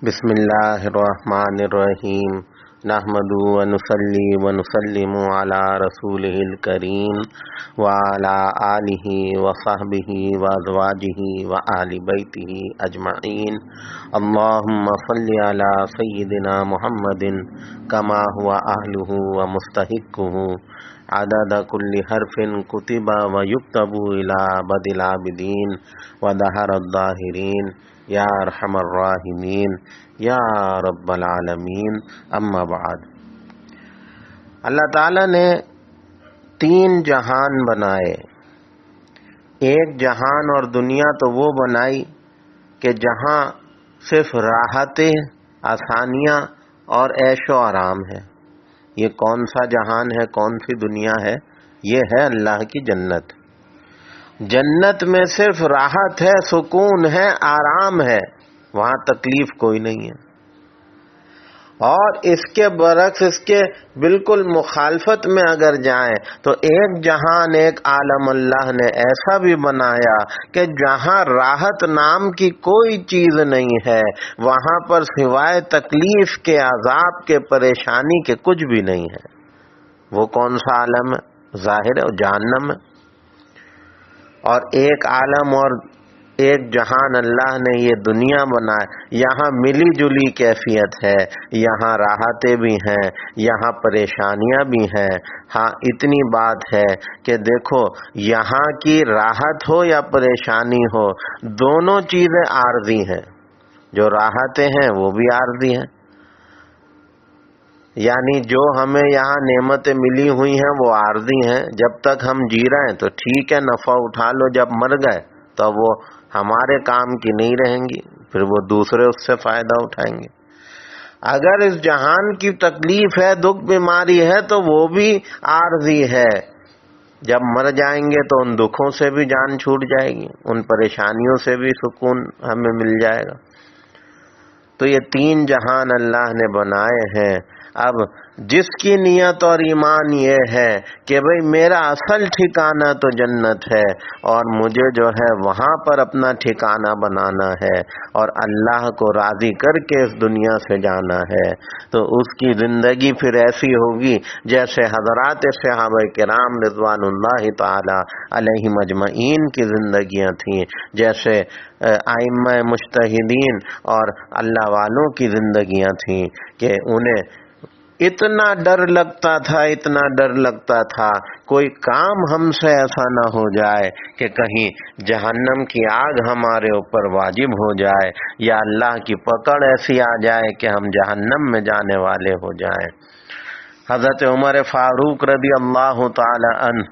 بسم اللہ الرحمن الرحیم نحمدہ ونصلی ونسلم علی رسولہ الکریم وعلی آلہ وصحبہ وازواجہ وآل بیتہ اجمعین اللہم صلی علی سیدنا محمد کما هو اہلہ ومستحقہ عدد کل حرف کتب ویکتب الی بدء العابدین ودہر الظاہرین یا ارحم الراحمین یا رب العالمین اما بعد۔ اللہ تعالیٰ نے 3 جہان بنائے۔ ایک جہان اور دنیا تو وہ بنائی کہ جہاں صرف راحتیں، آسانیاں اور عیش و آرام ہے۔ یہ کون سا جہان ہے، کون سی دنیا ہے؟ یہ ہے اللہ کی جنت۔ جنت میں صرف راحت ہے، سکون ہے، آرام ہے، وہاں تکلیف کوئی نہیں ہے۔ اور اس کے برعکس، اس کے بالکل مخالفت میں اگر جائیں تو ایک جہان، ایک عالم اللہ نے ایسا بھی بنایا کہ جہاں راحت نام کی کوئی چیز نہیں ہے، وہاں پر سوائے تکلیف کے، عذاب کے، پریشانی کے کچھ بھی نہیں ہے۔ وہ کون سا عالم ہے؟ ظاہر ہے جہنم ہے۔ اور ایک عالم اور ایک جہان اللہ نے یہ دنیا بنائے، یہاں ملی جلی کیفیت ہے، یہاں راحتیں بھی ہیں، یہاں پریشانیاں بھی ہیں۔ ہاں اتنی بات ہے کہ دیکھو، یہاں کی راحت ہو یا پریشانی ہو، دونوں چیزیں عارضی ہیں۔ جو راحتیں ہیں وہ بھی عارضی ہیں، یعنی جو ہمیں یہاں نعمتیں ملی ہوئی ہیں وہ عارضی ہیں۔ جب تک ہم جی رہے ہیں تو ٹھیک ہے، نفع اٹھا لو، جب مر گئے تو وہ ہمارے کام کی نہیں رہیں گی، پھر وہ دوسرے اس سے فائدہ اٹھائیں گے۔ اگر اس جہان کی تکلیف ہے، دکھ بیماری ہے، تو وہ بھی عارضی ہے۔ جب مر جائیں گے تو ان دکھوں سے بھی جان چھوٹ جائے گی، ان پریشانیوں سے بھی سکون ہمیں مل جائے گا۔ تو یہ 3 جہان اللہ نے بنائے ہیں۔ اب جس کی نیت اور ایمان یہ ہے کہ بھئی میرا اصل ٹھکانہ تو جنت ہے اور مجھے جو ہے وہاں پر اپنا ٹھکانہ بنانا ہے اور اللہ کو راضی کر کے اس دنیا سے جانا ہے، تو اس کی زندگی پھر ایسی ہوگی جیسے حضرات صحابہ کرام رضوان اللہ تعالی علیہم اجمعین کی زندگیاں تھیں، جیسے ائمہ مجتہدین اور اللہ والوں کی زندگیاں تھیں کہ انہیں اتنا ڈر لگتا تھا، اتنا ڈر لگتا تھا کوئی کام ہم سے ایسا نہ ہو جائے کہ کہیں جہنم کی آگ ہمارے اوپر واجب ہو جائے یا اللہ کی پکڑ ایسی آ جائے کہ ہم جہنم میں جانے والے ہو جائیں۔ حضرت عمر فاروق رضی اللہ تعالی عنہ،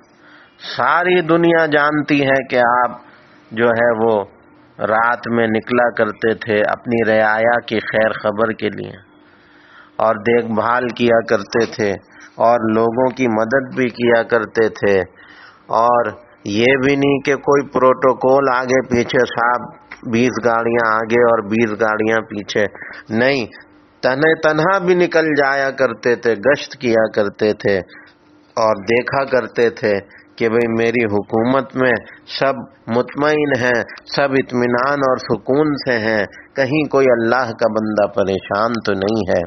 ساری دنیا جانتی ہے کہ آپ جو ہے وہ رات میں نکلا کرتے تھے اپنی رعایا کی خیر خبر کے لیے اور دیکھ بھال کیا کرتے تھے اور لوگوں کی مدد بھی کیا کرتے تھے، اور یہ بھی نہیں کہ کوئی پروٹوکول آگے پیچھے، صاحب 20 گاڑیاں آگے اور 20 گاڑیاں پیچھے، نہیں، تنہا بھی نکل جایا کرتے تھے، گشت کیا کرتے تھے اور دیکھا کرتے تھے کہ بھئی میری حکومت میں سب مطمئن ہیں، سب اطمینان اور سکون سے ہیں، کہیں کوئی اللہ کا بندہ پریشان تو نہیں ہے۔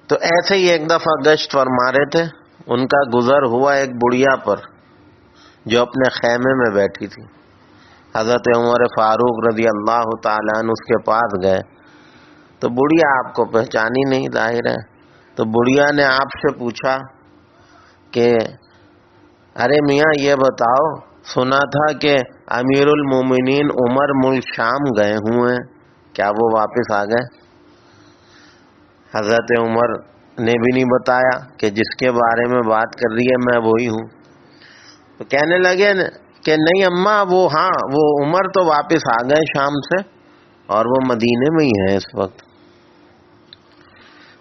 تو ایسے ہی ایک دفعہ گشت فرما رہے تھے، ان کا گزر ہوا ایک بڑھیا پر جو اپنے خیمے میں بیٹھی تھی۔ حضرت عمر فاروق رضی اللہ تعالیٰ عنہ اس کے پاس گئے تو بڑھیا آپ کو پہچانی نہیں، ظاہر ہے، تو بڑھیا نے آپ سے پوچھا کہ ارے میاں یہ بتاؤ، سنا تھا کہ امیر المومنین عمر ملک شام گئے ہوئے ہیں، کیا وہ واپس آ گئے؟ حضرت عمر نے بھی نہیں بتایا کہ جس کے بارے میں بات کر رہی ہے میں وہی ہوں۔ تو کہنے لگے کہ نہیں اماں، وہ عمر تو واپس آ گئے شام سے اور وہ مدینے میں ہی ہیں اس وقت،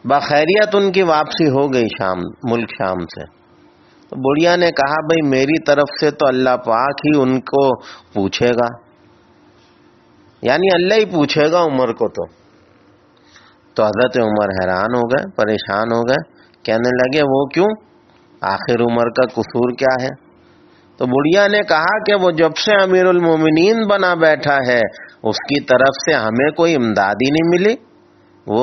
بخیریت ان کی واپسی ہو گئی ملک شام سے۔ تو بڑھیا نے کہا بھئی میری طرف سے تو اللہ پاک ہی ان کو پوچھے گا، یعنی اللہ ہی پوچھے گا عمر کو۔ تو حضرت عمر حیران ہو گئے، پریشان ہو گئے، کہنے لگے وہ کیوں؟ آخر عمر کا قصور کیا ہے؟ تو بڑھیا نے کہا کہ وہ جب سے امیر المومنین بنا بیٹھا ہے اس کی طرف سے ہمیں کوئی امداد ہی نہیں ملی، وہ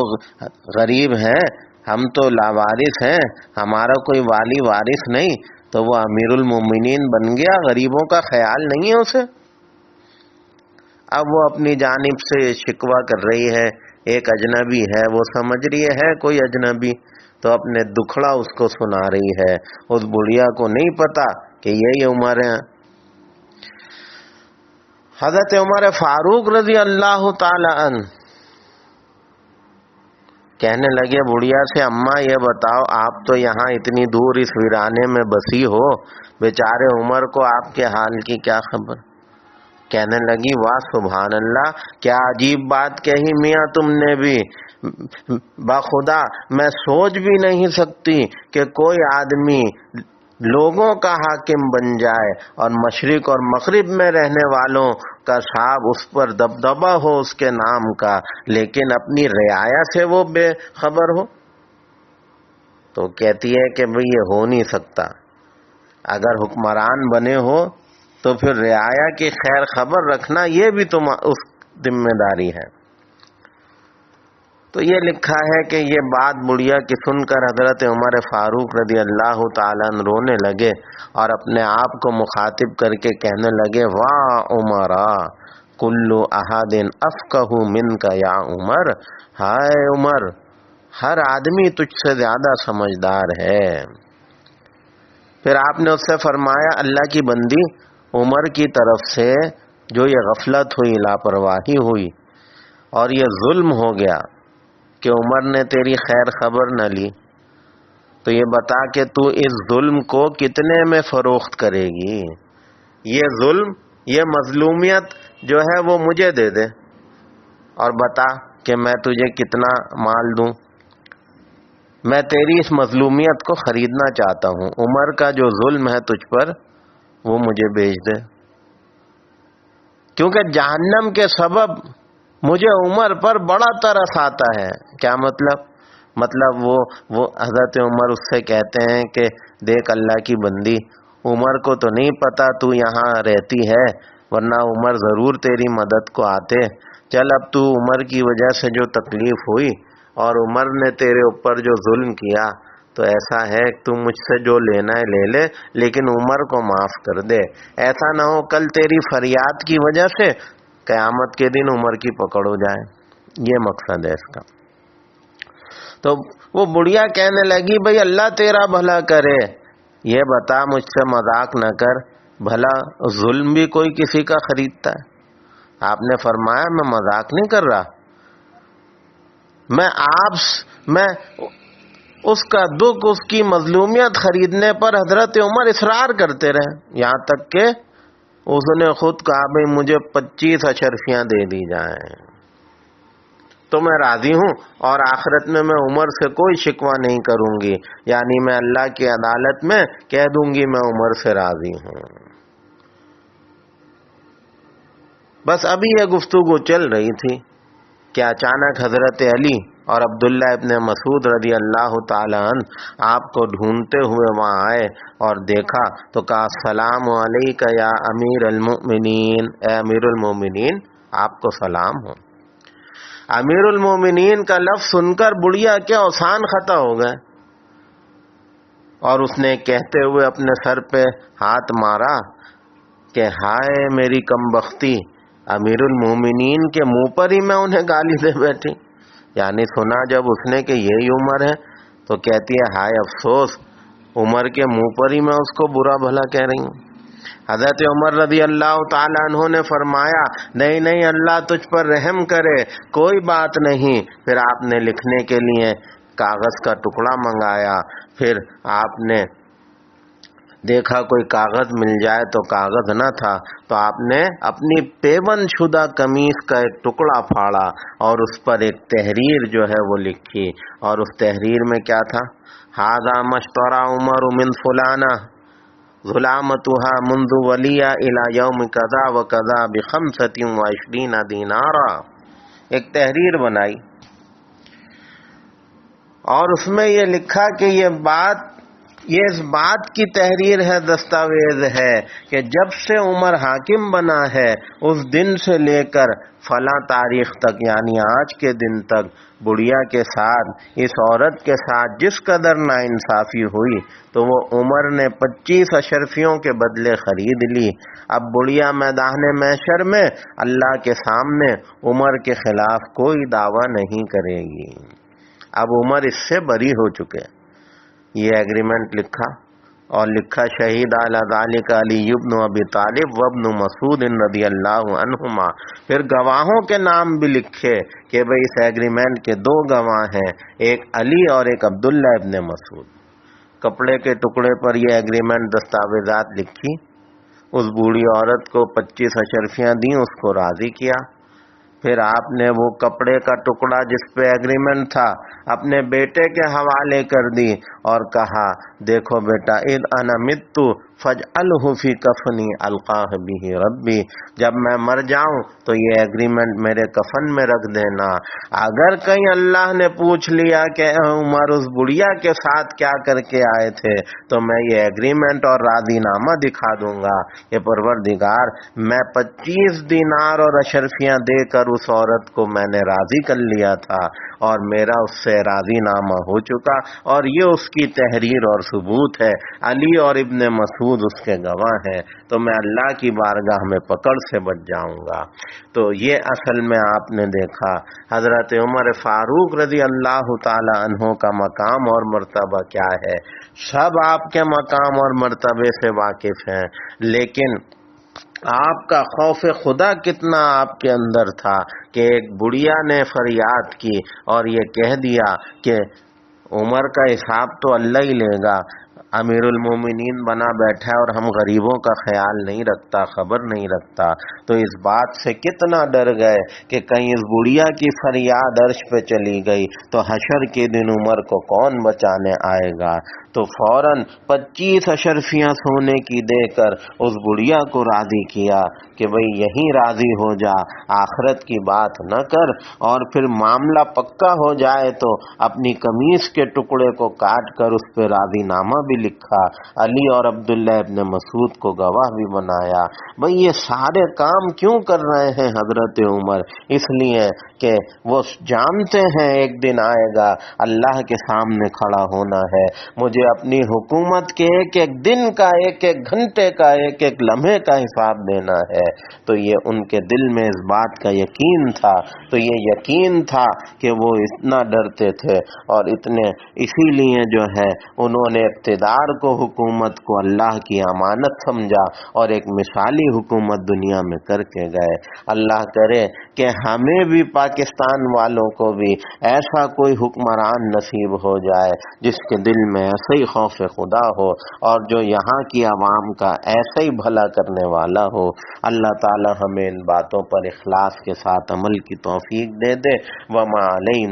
غریب ہیں، ہم تو لاوارث ہیں، ہمارا کوئی والی وارث نہیں، تو وہ امیر المومنین بن گیا، غریبوں کا خیال نہیں ہے اسے۔ اب وہ اپنی جانب سے شکوہ کر رہی ہے، ایک اجنبی ہے، وہ سمجھ رہی ہے کوئی اجنبی، تو اپنے دکھڑا اس کو سنا رہی ہے، اس بڑھیا کو نہیں پتا کہ یہی عمر ہے۔ حضرت عمر فاروق رضی اللہ تعالی عنہ کہنے لگے بڑھیا سے، اماں یہ بتاؤ، آپ تو یہاں اتنی دور اس ویرانے میں بسی ہو، بیچارے عمر کو آپ کے حال کی کیا خبر؟ کہنے لگی واہ سبحان اللہ، کیا عجیب بات کہی میاں تم نے بھی، بخدا میں سوچ بھی نہیں سکتی کہ کوئی آدمی لوگوں کا حاکم بن جائے اور مشرق اور مغرب میں رہنے والوں کا صاحب اس پر دبدبہ ہو اس کے نام کا، لیکن اپنی رعایا سے وہ بے خبر ہو۔ تو کہتی ہے کہ بھئی یہ ہو نہیں سکتا، اگر حکمران بنے ہو تو پھر رعایا کی خیر خبر رکھنا یہ بھی تم اس ذمہ داری ہے۔ تو یہ لکھا ہے کہ یہ بات بڑھیا کی سن کر حضرت عمر فاروق رضی اللہ تعالیٰ عنہ رونے لگے اور اپنے آپ کو مخاطب کر کے کہنے لگے واہ عمرا کل احد افقہ منک یا عمر، ہائے عمر، ہر آدمی تجھ سے زیادہ سمجھدار ہے۔ پھر آپ نے اس سے فرمایا اللہ کی بندی، عمر کی طرف سے جو یہ غفلت ہوئی، لاپرواہی ہوئی اور یہ ظلم ہو گیا کہ عمر نے تیری خیر خبر نہ لی، تو یہ بتا کہ تو اس ظلم کو کتنے میں فروخت کرے گی؟ یہ ظلم، یہ مظلومیت جو ہے وہ مجھے دے دے اور بتا کہ میں تجھے کتنا مال دوں، میں تیری اس مظلومیت کو خریدنا چاہتا ہوں، عمر کا جو ظلم ہے تجھ پر وہ مجھے بیچ دے، کیونکہ جہنم کے سبب مجھے عمر پر بڑا ترس آتا ہے۔ کیا مطلب وہ حضرت عمر اس سے کہتے ہیں کہ دیکھ اللہ کی بندی، عمر کو تو نہیں پتا تو یہاں رہتی ہے، ورنہ عمر ضرور تیری مدد کو آتے، چل اب تو عمر کی وجہ سے جو تکلیف ہوئی اور عمر نے تیرے اوپر جو ظلم کیا، تو ایسا ہے تو مجھ سے جو لینا ہے لے لے، لیکن عمر کو معاف کر دے، ایسا نہ ہو کل تیری فریاد کی وجہ سے قیامت کے دن عمر کی پکڑ ہو جائے۔ یہ مقصد ہے اس کا۔ تو وہ بڑھیا کہنے لگی بھئی اللہ تیرا بھلا کرے، یہ بتا مجھ سے مذاق نہ کر، بھلا ظلم بھی کوئی کسی کا خریدتا ہے؟ آپ نے فرمایا میں مذاق نہیں کر رہا، میں اس کا دکھ، اس کی مظلومیت خریدنے پر حضرت عمر اصرار کرتے رہے، یہاں تک کہ اس نے خود کہا بھئی مجھے 25 اشرفیاں دے دی جائیں تو میں راضی ہوں، اور آخرت میں عمر سے کوئی شکوہ نہیں کروں گی، یعنی میں اللہ کی عدالت میں کہہ دوں گی میں عمر سے راضی ہوں۔ بس ابھی یہ گفتگو چل رہی تھی کہ اچانک حضرت علی اور عبداللہ ابن مسعود رضی اللہ تعالی عنہ آپ کو ڈھونڈتے ہوئے وہاں آئے اور دیکھا تو کہا السلام علیکہ یا امیر المؤمنین، اے امیر المومنین آپ کو سلام ہو۔ امیر المومنین کا لفظ سن کر بڑھیا کے اوسان خطا ہو گئے اور اس نے کہتے ہوئے اپنے سر پہ ہاتھ مارا کہ ہائے میری کم بختی، امیر المومنین کے منہ پر ہی میں انہیں گالی دے بیٹھی۔ یعنی سنا جب اس نے کہ یہی عمر ہے تو کہتی ہے ہائے افسوس، عمر کے منہ پر ہی میں اس کو برا بھلا کہہ رہی ہوں۔ حضرت عمر رضی اللہ تعالیٰ عنہ نے فرمایا نہیں اللہ تجھ پر رحم کرے، کوئی بات نہیں۔ پھر آپ نے لکھنے کے لیے کاغذ کا ٹکڑا منگایا، پھر آپ نے دیکھا کوئی کاغذ مل جائے تو کاغذ نہ تھا، تو آپ نے اپنی پیوند شدہ قمیص کا ایک ٹکڑا پھاڑا اور اس پر ایک تحریر جو ہے وہ لکھی، اور اس تحریر میں کیا تھا؟ ھذا مشتری عمر من فلانہ ظلامتها منذ ولیہ الی یوم کذا و کذا ب25 دینارا۔ ایک تحریر بنائی اور اس میں یہ لکھا کہ یہ بات یہ اس بات کی تحریر ہے، دستاویز ہے کہ جب سے عمر حاکم بنا ہے اس دن سے لے کر فلاں تاریخ تک، یعنی آج کے دن تک بڑھیا کے ساتھ، اس عورت کے ساتھ جس قدر ناانصافی ہوئی تو وہ عمر نے 25 اشرفیوں کے بدلے خرید لی۔ اب بڑھیا میدان محشر میں اللہ کے سامنے عمر کے خلاف کوئی دعویٰ نہیں کرے گی۔ اب عمر اس سے بری ہو چکے۔ یہ ایگریمنٹ لکھا اور لکھا شہید علی ذالک علی بن ابی طالب وابن مسعود رضی اللہ عنہما۔ پھر گواہوں کے نام بھی لکھے کہ بھئی اس ایگریمنٹ کے 2 گواہ ہیں، ایک علی اور ایک عبداللہ ابن مسعود۔ کپڑے کے ٹکڑے پر یہ ایگریمنٹ دستاویزات لکھی، اس بوڑھی عورت کو 25 اشرفیاں دیں، اس کو راضی کیا۔ پھر آپ نے وہ کپڑے کا ٹکڑا جس پہ ایگریمنٹ تھا اپنے بیٹے کے حوالے کر دی اور کہا دیکھو بیٹا، اذ انا مت فاجعلہ فی کفنی القاہ بہ ربی، جب میں مر جاؤں تو یہ ایگریمنٹ میرے کفن میں رکھ دینا۔ اگر کہیں اللہ نے پوچھ لیا کہ عمر اس بڑھیا کے ساتھ کیا کر کے آئے تھے تو میں یہ ایگریمنٹ اور راضی نامہ دکھا دوں گا کہ پروردگار، میں 25 دینار اور اشرفیاں دے کر اس عورت کو میں نے راضی کر لیا تھا اور میرا اس سے راضی نامہ ہو چکا، اور یہ اس کی تحریر اور ثبوت ہے، علی اور ابن مسعود اس کے گواہ ہیں، تو میں اللہ کی بارگاہ میں پکڑ سے بچ جاؤں گا۔ تو یہ اصل میں آپ نے دیکھا حضرت عمر فاروق رضی اللہ تعالی عنہ کا مقام اور مرتبہ کیا ہے۔ سب آپ کے مقام اور مرتبے سے واقف ہیں، لیکن آپ کا خوف خدا کتنا آپ کے اندر تھا کہ ایک بڑھیا نے فریاد کی اور یہ کہہ دیا کہ عمر کا حساب تو اللہ ہی لے گا، امیر المومنین بنا بیٹھا ہے اور ہم غریبوں کا خیال نہیں رکھتا، خبر نہیں رکھتا۔ تو اس بات سے کتنا ڈر گئے کہ کہیں اس بڑھیا کی فریاد عرش پہ چلی گئی تو حشر کے دن عمر کو کون بچانے آئے گا۔ تو فوراً 25 اشرفیاں سونے کی دے کر اس بڑھیا کو راضی کیا کہ بھئی یہیں راضی ہو جا، آخرت کی بات نہ کر، اور پھر معاملہ پکا ہو جائے تو اپنی قمیص کے ٹکڑے کو کاٹ کر اس پہ راضی نامہ بھی لکھا، علی اور عبداللہ ابن مسعود کو گواہ بھی بنایا۔ بھئی یہ سارے کام کیوں کر رہے ہیں حضرت عمر؟ اس لیے کہ وہ جانتے ہیں ایک دن آئے گا، اللہ کے سامنے کھڑا ہونا ہے، مجھے اپنی حکومت کے ایک ایک دن کا، ایک ایک گھنٹے کا، ایک ایک لمحے کا حساب دینا ہے۔ تو یہ ان کے دل میں اس بات کا یقین تھا، تو یہ یقین تھا کہ وہ اتنا ڈرتے تھے اور اتنے، اسی لیے جو ہے انہوں نے اقتدار کو، حکومت کو اللہ کی امانت سمجھا اور ایک مثالی حکومت دنیا میں کر کے گئے۔ اللہ کرے کہ ہمیں بھی، پاکستان والوں کو بھی ایسا کوئی حکمران نصیب ہو جائے جس کے دل میں ایسا ہی خوف خدا ہو اور جو یہاں کی عوام کا ایسا ہی بھلا کرنے والا ہو۔ اللہ تعالی ہمیں ان باتوں پر اخلاص کے ساتھ عمل کی توفیق دے دے۔ وما علینا